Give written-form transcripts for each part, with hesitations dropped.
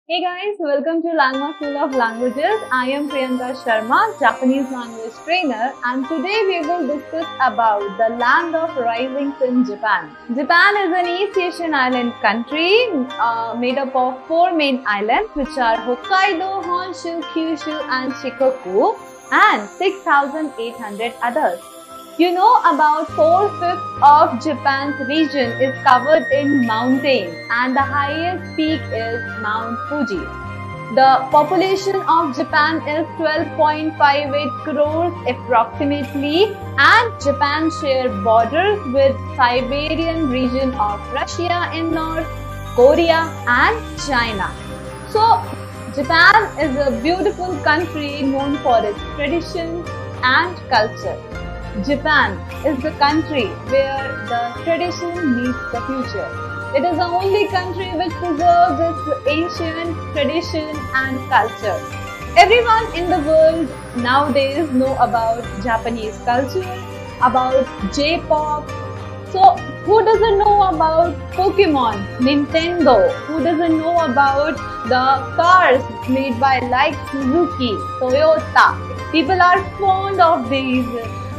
Hey guys, welcome to Langma School of Languages. I am Priyanka Sharma, Japanese language trainer, and today we will discuss about the land of risings in Japan. Japan is an East Asian island country made up of four main islands, which are Hokkaido, Honshu, Kyushu, and Shikoku, and 6,800 others. You know, about 4/5 of Japan's region is covered in mountains, and the highest peak is Mount Fuji. The population of Japan is 12.58 crores approximately, and Japan shares borders with Siberian region of Russia in north, Korea and China. So, Japan is a beautiful country known for its traditions and culture. Japan is the country where the tradition meets the future. It is the only country which preserves its ancient tradition and culture. Everyone in the world nowadays know about Japanese culture, about J-pop. So who doesn't know about Pokemon, Nintendo? Who doesn't know about the cars made by like Suzuki, Toyota? People are fond of these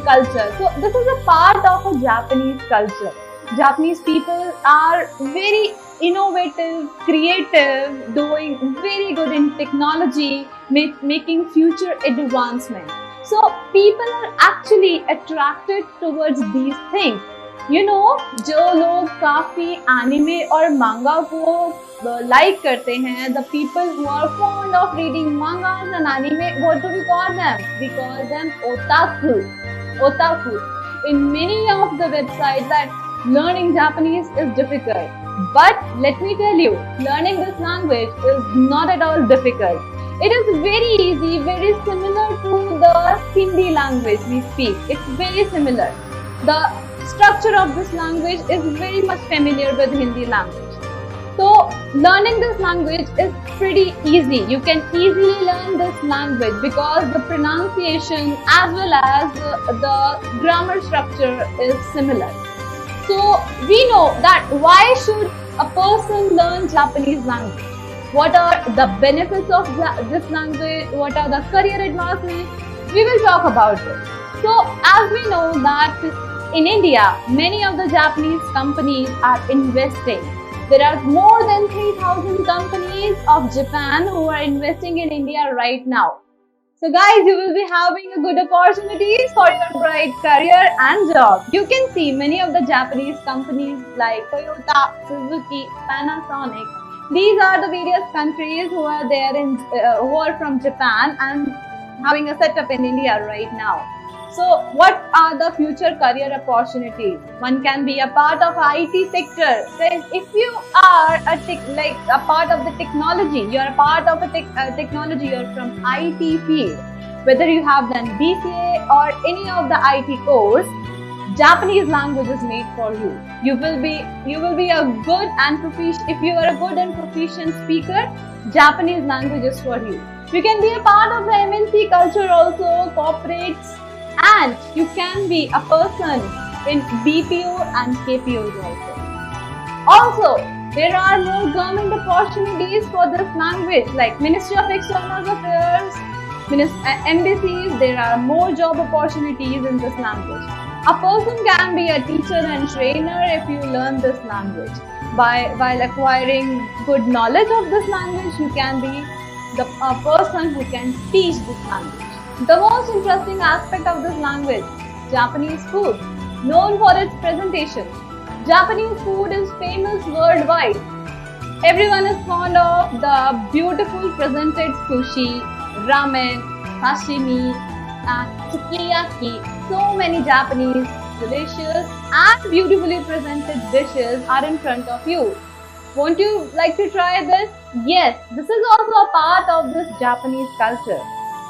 culture. So this is a part of a Japanese culture. Japanese people are very innovative, creative, doing very good in technology, making future advancement. So people are actually attracted towards these things. You know, जो लोग काफी anime और manga को like करते हैं, the people who are fond of reading mangas and anime, what do we call them? We call them otaku. In many of the websites that learning Japanese is difficult. But let me tell you, learning this language is not at all difficult. It is very easy, very similar to the Hindi language we speak. It's very similar. The structure of this language is very much familiar with Hindi language. So learning this language is pretty easy. You can easily learn this language because the pronunciation as well as the grammar structure is similar. So we know that why should a person learn Japanese language? What are the benefits of this language? What are the career advancements? We will talk about it. So as we know that in India, many of the Japanese companies are investing. There are more than 3,000 companies of Japan who are investing in India right now. So guys, you will be having a good opportunities for your bright career and job. You can see many of the Japanese companies like Toyota, Suzuki, Panasonic. These are the various countries who are there who are from Japan and having a setup in India right now. So what are the future career opportunities? One can be a part of IT sector. Guys, if you are a part of the technology, you are a part of a technology, you are from IT field. Whether you have done BCA or any of the IT course, Japanese language is made for you. You will be a good and proficient. If you are a good and proficient speaker, Japanese language is for you. You can be a part of the MNC culture also, corporates. And you can be a person in BPO and KPOs also. Also, there are more government opportunities for this language like Ministry of External Affairs, embassies. There are more job opportunities in this language. A person can be a teacher and trainer if you learn this language. While acquiring good knowledge of this language, you can be a person who can teach this language. The most interesting aspect of this language, Japanese food, known for its presentation. Japanese food is famous worldwide. Everyone is fond of the beautiful presented sushi, ramen, sashimi, and sukiyaki. So many Japanese delicious and beautifully presented dishes are in front of you. Won't you like to try this? Yes, this is also a part of this Japanese culture.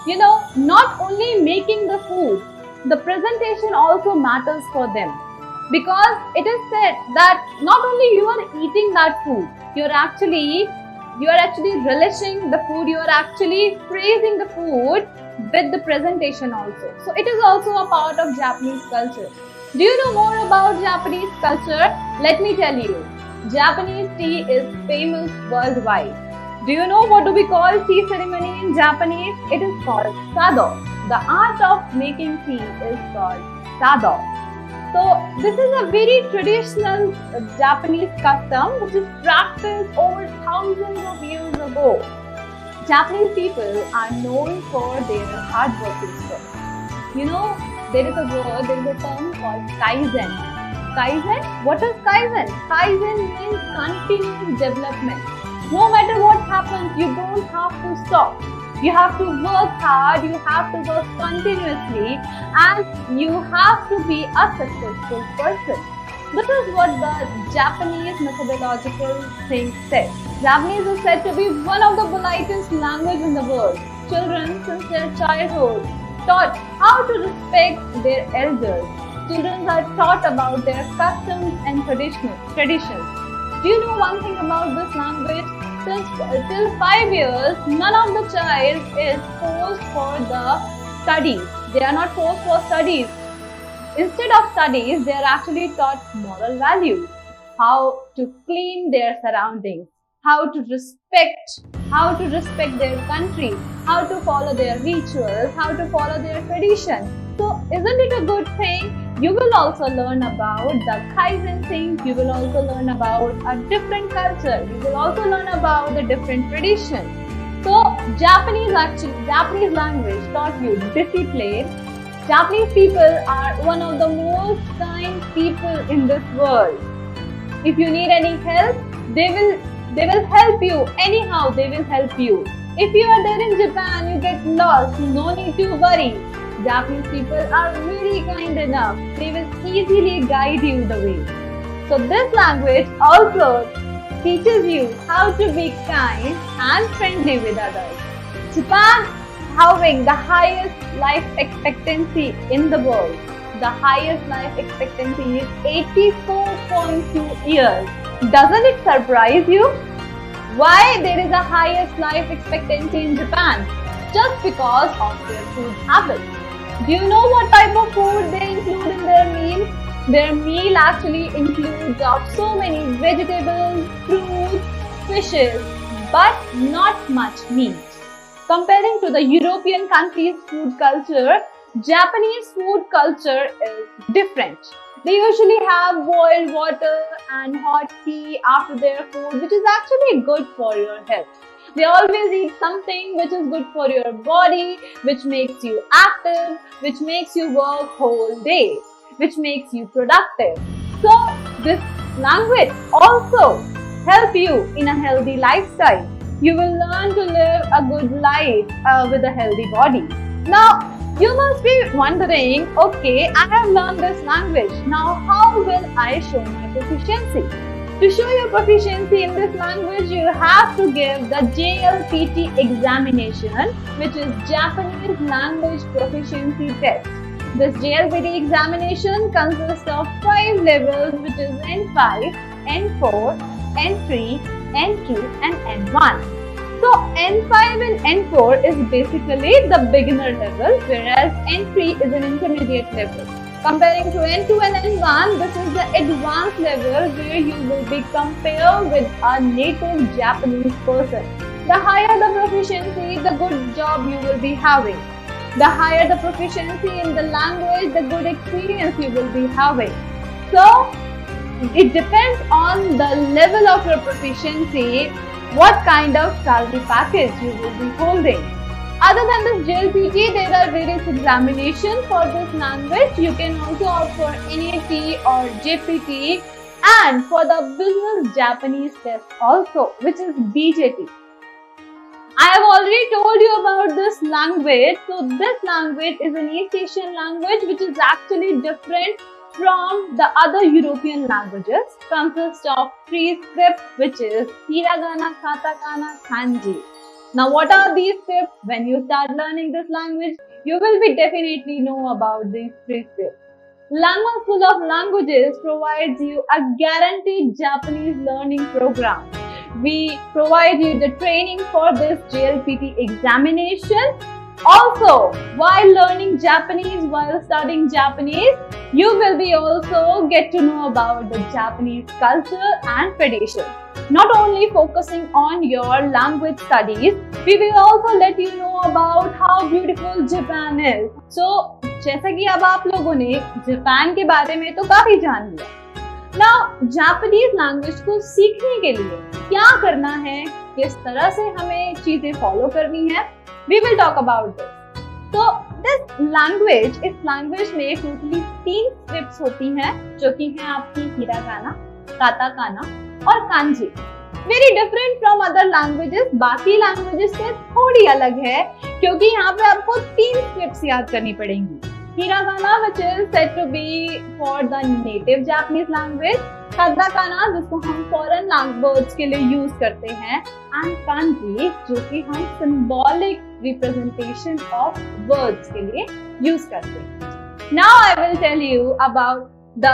You know, not only making the food, the presentation also matters for them. Because it is said that not only you are eating that food, you are actually relishing the food, you are actually praising the food with the presentation also. So it is also a part of Japanese culture. Do you know more about Japanese culture? Let me tell you. Japanese tea is famous worldwide. Do you know what do we call tea ceremony in Japanese? It is called sado. The art of making tea is called sado. So this is a very traditional Japanese custom which is practiced over thousands of years ago. Japanese people are known for their hardworking work. You know, there is a term called kaizen. Kaizen? What is kaizen? Kaizen means continuous development. No matter what happens, you don't have to stop. You have to work hard, you have to work continuously, and you have to be a successful person. This is what the Japanese methodological thing says. Japanese is said to be one of the politest languages in the world. Children, since their childhood, taught how to respect their elders. Children are taught about their customs and traditions. Do you know one thing about this language? Till 5 years, none of the child is forced for the studies. They are not forced for studies. Instead of studies, they are actually taught moral values, how to clean their surroundings, how to respect their country, how to follow their rituals, how to follow their traditions. So, isn't it a good thing? You will also learn about the kaizen thing. You will also learn about a different culture. You will also learn about the different traditions. So, Japanese language taught you discipline. Japanese people are one of the most kind people in this world. If you need any help, they will help you. Anyhow, they will help you. If you are there in Japan, you get lost, no need to worry. Japanese people are really kind enough. They will easily guide you the way. So this language also teaches you how to be kind and friendly with others. Japan having the highest life expectancy in the world. The highest life expectancy is 84.2 years. Doesn't it surprise you? Why there is a highest life expectancy in Japan? Just because of their food habits. Do you know what type of food they include in their meals? Their meal actually includes so many vegetables, fruits, fishes, but not much meat. Comparing to the European countries' food culture, Japanese food culture is different. They usually have boiled water and hot tea after their food, which is actually good for your health. They always eat something which is good for your body, which makes you active, which makes you work whole day, which makes you productive. So this language also help you in a healthy lifestyle. You will learn to live a good life with a healthy body. Now, you must be wondering, okay, I have learned this language. Now, how will I show my proficiency? To show your proficiency in this language, you have to give the JLPT examination, which is Japanese Language Proficiency Test. This JLPT examination consists of 5 levels, which is N5, N4, N3, N2 and N1. So N5 and N4 is basically the beginner level, whereas N3 is an intermediate level. Comparing to N2 and N1, this is the advanced level where you will be compared with a native Japanese person. The higher the proficiency, the good job you will be having. The higher the proficiency in the language, the good experience you will be having. So, it depends on the level of your proficiency, what kind of salary package you will be holding. Other than this JLPT, there are various examinations for this language. You can also opt for NAT or JPT, and for the Business Japanese test also, which is BJT. I have already told you about this language. So this language is an East Asian language which is actually different from the other European languages. Consists of 3 scripts, which is hiragana, katakana, kanji. Now what are these scripts? When you start learning this language, you will be definitely know about these 3 scripts. Langma School of Languages provides you a guaranteed Japanese learning program. We provide you the training for this JLPT examination. Also, while learning Japanese, while studying Japanese, you will be also get to know about the Japanese culture and traditions. Not only focusing on your language studies, we will also let you know about how beautiful Japan is. So, जैसा कि अब आप लोगों ने Japan के बारे में तो काफी जान लिया. Now, जापानीज लैंग्वेज को सीखने के लिए क्या करना है, किस तरह से हमें चीजें फॉलो करनी है, we will talk about this. तो इस लैंग्वेज में टोटली 3 स्क्रिप्ट्स होती हैं, जो कि हैं आपकी हिरागाना, काताकाना और kanji. Very different from other languages. बाकी लैंग्वेजेस से थोड़ी अलग है, क्योंकि यहाँ पे आपको 3 स्क्रिप्ट्स याद करनी पड़ेंगी. Hiragana which is said to be for the native Japanese language, katakana जिसको हम फॉरेन लैंग्वेज के लिए यूज करते हैं, एंड कांजी जो कि हम सिंबॉलिक रिप्रेजेंटेशन ऑफ वर्ड्स के लिए यूज करते हैं. Now I will tell you about the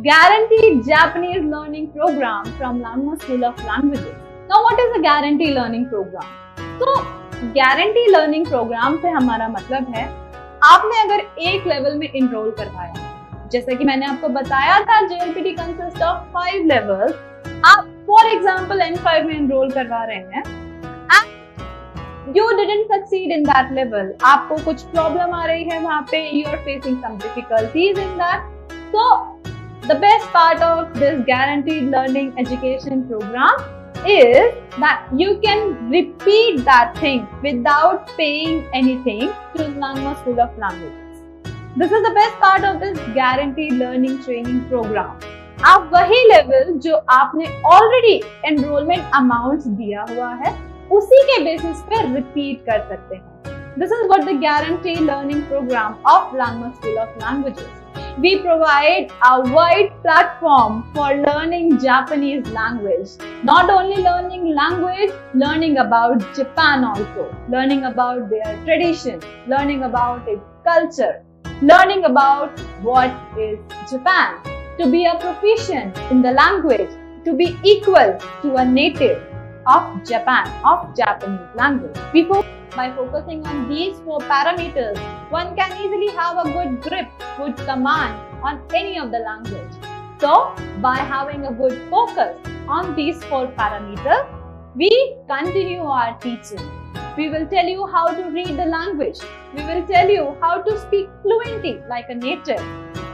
guaranteed Japanese learning program from Langma School of Languages. Now what is a guarantee learning program? तो guarantee learning program से हमारा मतलब है आपने अगर एक लेवल में एनरोल करवाया, जैसे कि मैंने आपको बताया था JLPT कंसिस्ट ऑफ 5 लेवल्स, आप फॉर एग्जांपल N5 में एनरोल करवा रहे हैं and you didn't succeed in that level, आपको कुछ प्रॉब्लम आ रही है वहां पे, you are facing some difficulties in that. So the best part of this guaranteed learning education program is that you can repeat that thing without paying anything to Langma School of Languages. This is the best part of this guaranteed learning training program. आप वही level जो आपने already enrolment amount दिया हुआ है, उसी के basis पे रिपीट कर सकते हैं. This is what the guaranteed learning program of Langma School of Languages. We provide a wide platform for learning Japanese language. Not only learning language, learning about Japan also, learning about their tradition, learning about its culture, learning about what is Japan. To be a proficient in the language, to be equal to a native of Japan, of Japanese language. By focusing on these 4 parameters, one can easily have a good grip, good command on any of the language. So, by having a good focus on these 4 parameters, we continue our teaching. We will tell you how to read the language. We will tell you how to speak fluently like a native.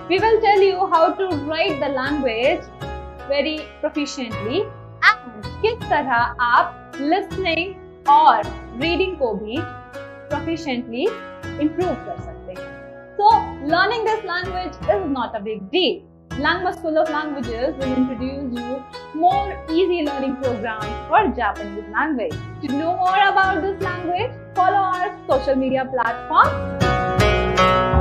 We will tell you how to write the language very proficiently and किस तरह आप listening और reading को भी proficiently improve कर सकते हैं. So, learning this language is not a big deal. Langma School of Languages will introduce you more easy learning programs for Japanese language. To know more about this language, follow our social media platform.